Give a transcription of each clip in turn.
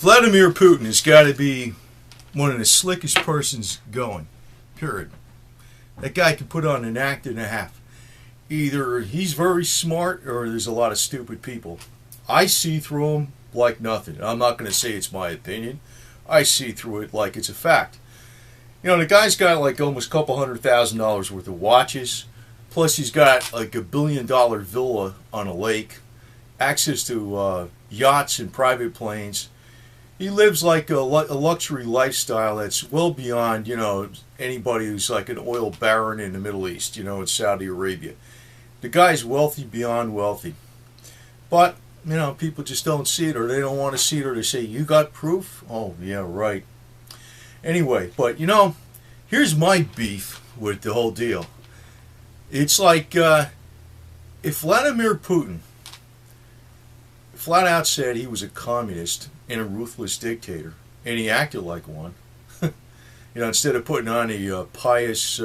Vladimir Putin has got to be one of the slickest persons going, period. That guy can put on an act and a half. Either he's very smart or there's a lot of stupid people. I see through him like nothing. I'm not going to say it's my opinion. I see through it like it's a fact. You know, the guy's got like almost a couple $100,000 worth of watches. Plus he's got like $1 billion villa on a lake. Access to yachts and private planes. He lives like a luxury lifestyle that's well beyond, you know, anybody who's like an oil baron in the Middle East, you know, in Saudi Arabia. The guy's wealthy beyond wealthy. But, you know, people just don't see it, or they don't want to see it, or they say, you got proof? Oh, yeah, right. Anyway, but, you know, here's my beef with the whole deal. It's like, if Vladimir Putin flat out said he was a communist and a ruthless dictator, and he acted like one, you know, instead of putting on a pious,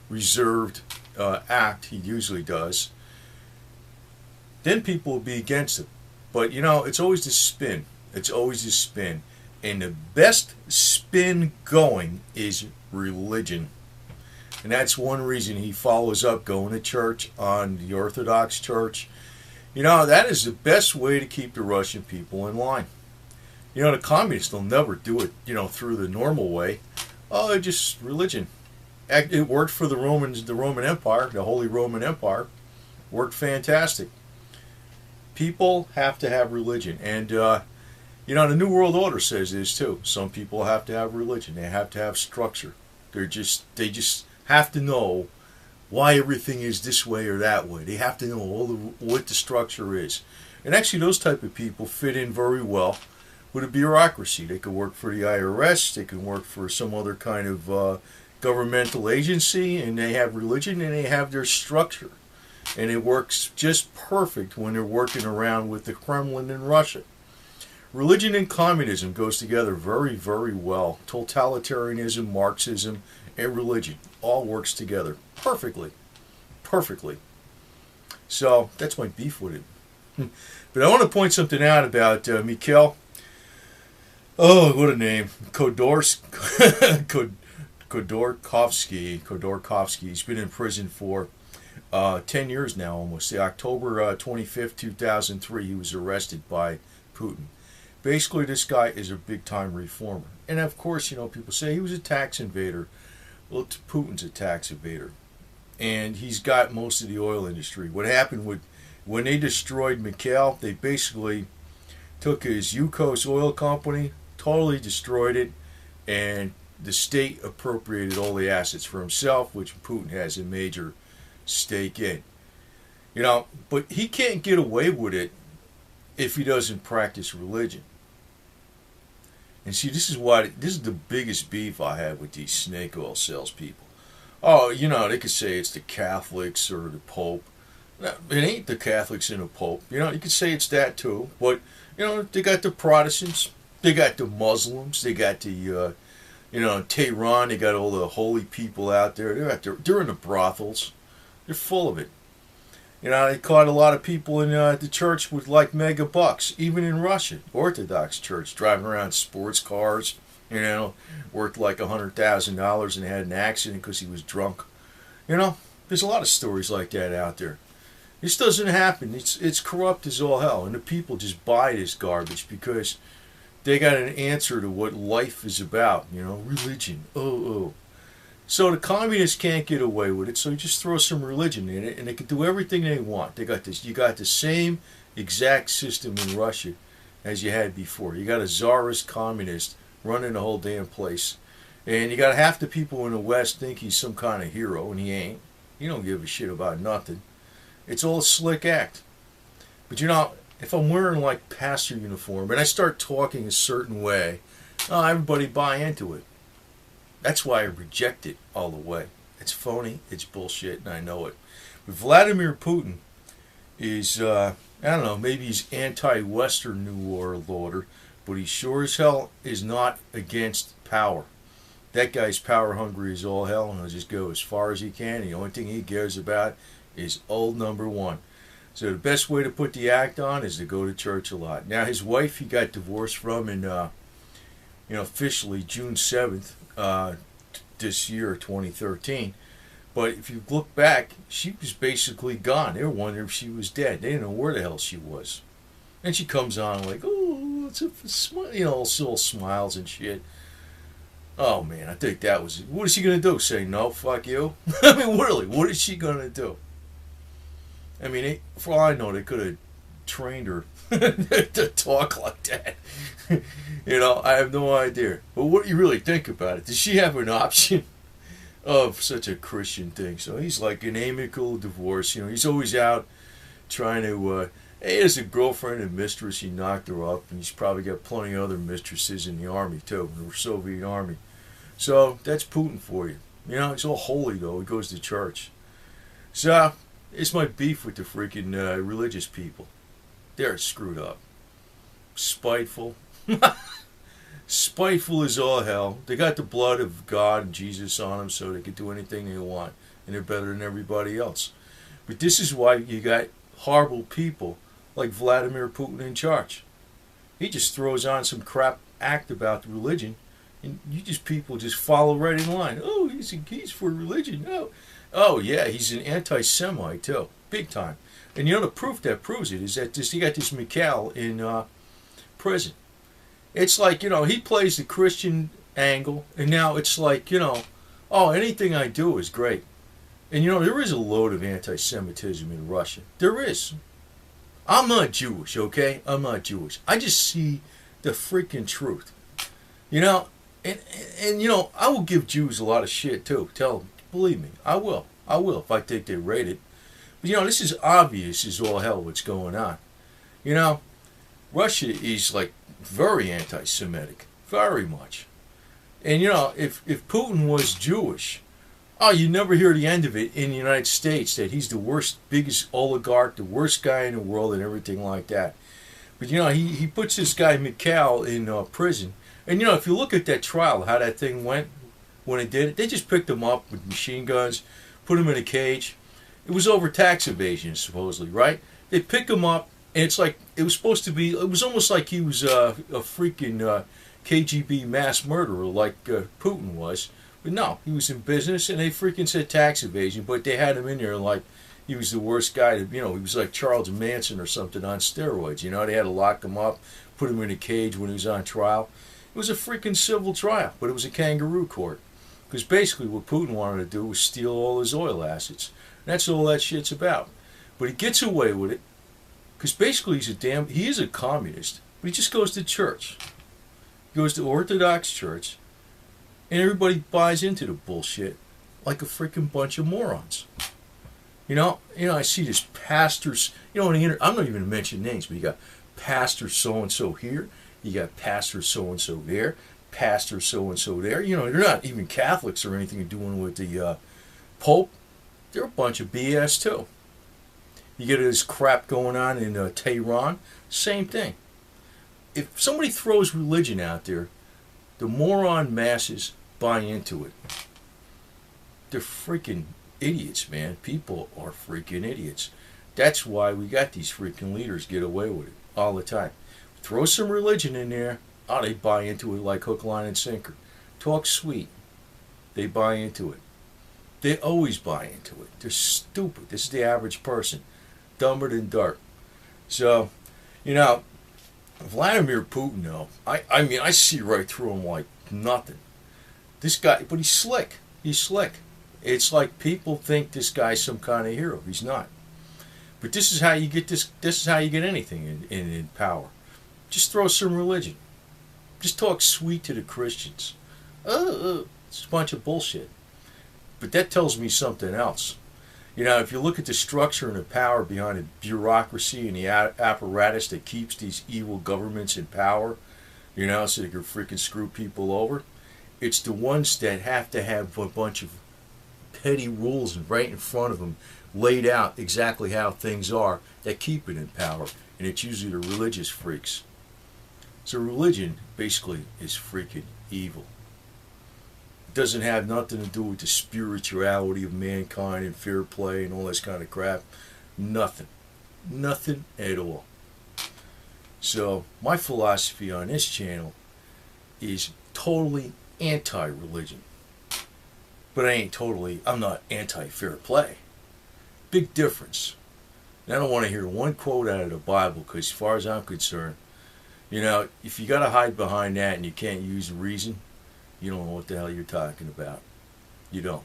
reserved act he usually does, then people will be against it. But, you know, it's always the spin. It's always the spin. And the best spin going is religion. And that's one reason he follows up going to church on the Orthodox Church. You know, that is the best way to keep the Russian people in line. You know, the communists will never do it, you know, through the normal way. Oh, just religion. It worked for the Romans, the Roman Empire, the Holy Roman Empire. Worked fantastic. People have to have religion. And, you know, the New World Order says this too. Some people have to have religion. They have to have structure. They just have to know why everything is this way or that way. They have to know what the structure is. And actually those type of people fit in very well with a bureaucracy. They could work for the IRS, they can work for some other kind of governmental agency, and they have religion and they have their structure. And it works just perfect when they're working around with the Kremlin in Russia. Religion and communism goes together very, very well. Totalitarianism, Marxism, and religion all works together perfectly. Perfectly. So that's my beef with it. But I want to point something out about Mikhail. Oh, what a name. Khodorkovsky. He's been in prison for 10 years now almost. October 25th, 2003, he was arrested by Putin. Basically, this guy is a big-time reformer. And of course, you know, people say he was a tax invader. Well, Putin's a tax evader. And he's got most of the oil industry. What happened when they destroyed Mikhail, they basically took his Yukos oil company, totally destroyed it, and the state appropriated all the assets for himself, which Putin has a major stake in. You know, but he can't get away with it if he doesn't practice religion. And see, this is the biggest beef I have with these snake oil salespeople. Oh, you know, they could say it's the Catholics or the Pope. No, it ain't the Catholics and the Pope. You know, you could say it's that too. But, you know, they got the Protestants, they got the Muslims, they got the, you know, Tehran, they got all the holy people out there. They're in the brothels. They're full of it. You know, they caught a lot of people in the church with like mega bucks, even in Russia, Orthodox Church, driving around sports cars, you know, worth like $100,000 and had an accident because he was drunk. You know, there's a lot of stories like that out there. This doesn't happen. It's corrupt as all hell, and the people just buy this garbage because they got an answer to what life is about, you know, religion. Oh. So the communists can't get away with it, so you just throw some religion in it, and they can do everything they want. They got this. You got the same exact system in Russia as you had before. You got a czarist communist running the whole damn place, and you got half the people in the West think he's some kind of hero, and he ain't. He don't give a shit about nothing. It's all a slick act. But you know, if I'm wearing like pastor uniform and I start talking a certain way, everybody buy into it. That's why I reject it all the way. It's phony, it's bullshit, and I know it. But Vladimir Putin is, I don't know, maybe he's anti-Western New World Order, but he sure as hell is not against power. That guy's power hungry as all hell, and he'll just go as far as he can. The only thing he cares about is old number one. So the best way to put the act on is to go to church a lot. Now his wife, he got divorced from in, officially June 7th, this year, 2013. But if you look back, she was basically gone. They were wondering if she was dead. They didn't know where the hell she was. And she comes on like, oh, it's a smile, little smiles and shit. Oh man, I think that was it. What is she gonna do? Say no, fuck you? I mean, really, what is she gonna do? I mean, for all I know, they could have trained her to talk like that. I have no idea. But what do you really think about it? Does she have an option of such a Christian thing? So he's like an amicable divorce. He's always out trying to, hey, as a girlfriend and mistress, he knocked her up, and he's probably got plenty of other mistresses in the army, too, in the Soviet army. So that's Putin for you. He's all holy, though. He goes to church. So it's my beef with the freaking religious people. They're screwed up. Spiteful. Spiteful as all hell. They got the blood of God and Jesus on them, so they can do anything they want, and they're better than everybody else. But this is why you got horrible people like Vladimir Putin in charge. He just throws on some crap act about the religion, and people just follow right in line. Oh, he's for religion. Oh yeah, he's an anti-Semite too, big time. And the proof that proves it is that you got this Mikhail in prison. It's like, he plays the Christian angle, and now it's like, oh, anything I do is great. And there is a load of anti-Semitism in Russia. There is. I'm not Jewish, okay? I'm not Jewish. I just see the freaking truth. And I will give Jews a lot of shit too. Tell them, believe me, I will if I think they're rated. But this is obvious as all hell what's going on. Russia is like very anti-Semitic, very much. And if Putin was Jewish, oh, you never hear the end of it in the United States, that he's the worst, biggest oligarch, the worst guy in the world, and everything like that. But he puts this guy Mikhail in prison. And if you look at that trial, how that thing went when it did it, they just picked him up with machine guns, put him in a cage. It was over tax evasion, supposedly, right? They pick him up, and it's like, it was almost like he was a freaking KGB mass murderer like Putin was. But no, he was in business, and they freaking said tax evasion, but they had him in there like he was the worst guy. He was like Charles Manson or something on steroids. They had to lock him up, put him in a cage when he was on trial. It was a freaking civil trial, but it was a kangaroo court. Because basically what Putin wanted to do was steal all his oil assets. And that's all that shit's about. But he gets away with it, because basically he is a communist, but he just goes to church. He goes to Orthodox church, and everybody buys into the bullshit like a freaking bunch of morons. I see this pastors, on the internet, I'm not even going to mention names, but you got pastor so-and-so here, you got pastor so-and-so there, pastor so-and-so there. They're not even Catholics or anything to do with the Pope. They're a bunch of BS too. You get this crap going on in Tehran, same thing. If somebody throws religion out there, the moron masses buy into it. They're freaking idiots, man. People are freaking idiots. That's why we got these freaking leaders get away with it all the time. Throw some religion in there, oh, they buy into it like hook, line, and sinker. Talk sweet, they buy into it. They always buy into it. They're stupid. This is the average person. Dumber than dirt. So, Vladimir Putin, though, I mean, I see right through him like nothing. This guy, but he's slick. He's slick. It's like people think this guy's some kind of hero. He's not. But this is how you get this. This is how you get anything in power. Just throw some religion. Just talk sweet to the Christians. It's a bunch of bullshit. But that tells me something else. If you look at the structure and the power behind the bureaucracy and the apparatus that keeps these evil governments in power, so they can freaking screw people over, it's the ones that have to have a bunch of petty rules right in front of them laid out exactly how things are that keep it in power. And it's usually the religious freaks. So religion basically is freaking evil. It doesn't have nothing to do with the spirituality of mankind and fair play and all this kind of crap. Nothing. Nothing at all. So my philosophy on this channel is totally anti-religion. But I'm not anti-fair play. Big difference. And I don't want to hear one quote out of the Bible, because as far as I'm concerned, if you got to hide behind that and you can't use reason, you don't know what the hell you're talking about. You don't.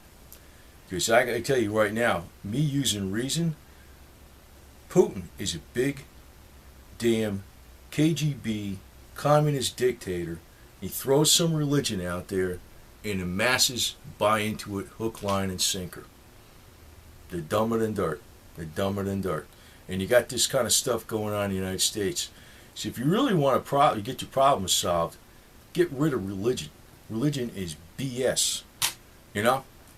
Because I got to tell you right now, me using reason, Putin is a big damn KGB communist dictator. He throws some religion out there and the masses buy into it hook, line, and sinker. They're dumber than dirt. They're dumber than dirt. And you got this kind of stuff going on in the United States. So if you really want to get your problems solved, get rid of religion. Religion is BS.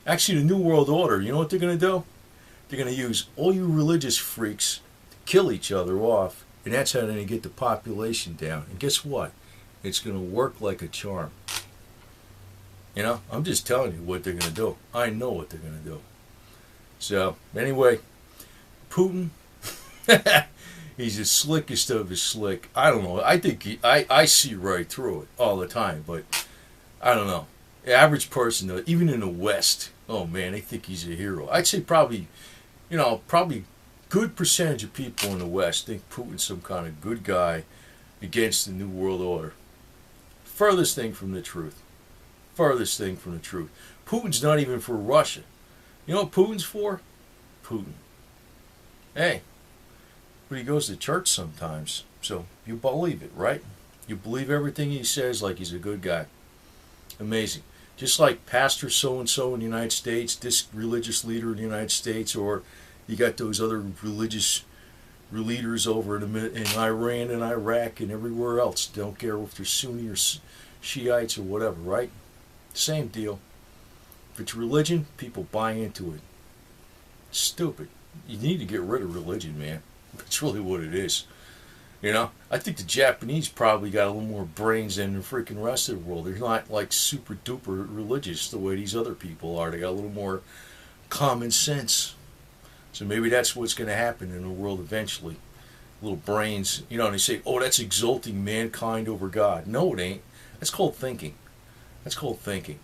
Actually, the New World Order, you know what they're going to do? They're going to use all you religious freaks to kill each other off, and that's how they're going to get the population down. And guess what? It's going to work like a charm. I'm just telling you what they're going to do. I know what they're going to do. So, anyway, Putin, he's the slickest of the slick. I don't know. I think I see right through it all the time, but I don't know. The average person, though, even in the West, oh man, they think he's a hero. I'd say probably good percentage of people in the West think Putin's some kind of good guy against the New World Order. Furthest thing from the truth. Furthest thing from the truth. Putin's not even for Russia. You know what Putin's for? Putin. Hey, but he goes to church sometimes, so you believe it, right? You believe everything he says like he's a good guy. Amazing. Just like Pastor so-and-so in the United States, this religious leader in the United States, or you got those other religious leaders over in Iran and Iraq and everywhere else. Don't care if they're Sunni or Shiites or whatever, right? Same deal. If it's religion, people buy into it. Stupid. You need to get rid of religion, man. That's really what it is. I think the Japanese probably got a little more brains than the freaking rest of the world. They're not like super duper religious the way these other people are. They got a little more common sense. So maybe that's what's going to happen in the world eventually. Little brains, and they say, oh, that's exalting mankind over God. No, it ain't. That's called thinking. That's called thinking,